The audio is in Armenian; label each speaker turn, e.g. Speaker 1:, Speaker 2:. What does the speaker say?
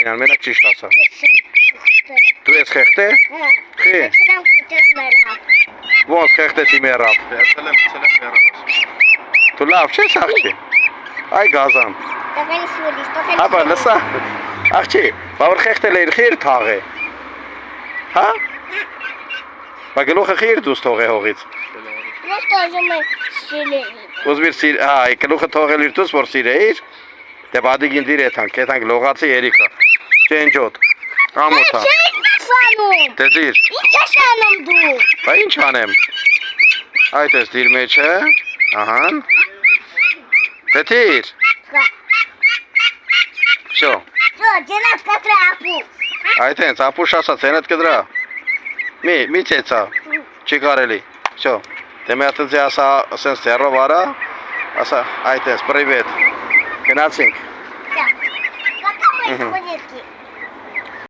Speaker 1: Արսենյան, մենակ ճիշտ ասա։ Դու ես խեղտե։ Խի։ Ոնց խեղտեցի մեռավ։
Speaker 2: Ցելեմ մեռավ։
Speaker 1: Դու լավ չես աղջի։ Այ գազան։ Հապա լսա։ Աղջի, բավար խեղտել էիր խիր թաղե։ Հա։ Բա գլուխը խիր դուս թողե հողից։ Ուզմիր սիր, այ գլուխը թողել իր դուս որ սիրեիր։ Դե բադիգին դիր եթանք, եթանք լողացի երիկը։ Չենջոտ։ Ամոթա։ Դե դիր։
Speaker 3: Ինչ ես անում դու։
Speaker 1: Բա ինչ անեմ։ Այդ ես դիր մեջը։ Ահան։ Դե դիր։ Всё։
Speaker 3: Ջենատ կտրա ապու։
Speaker 1: Այդ հենց ապուշ ասած հենդ կդրա։ Մի ծեցա։ Չի կարելի։ Всё։ Դե մի հատ ասա, ասենց ձեռով արա։ Ասա, այդ հենց, պրիվետ։ Գնացինք։
Speaker 3: Пока мы сходили.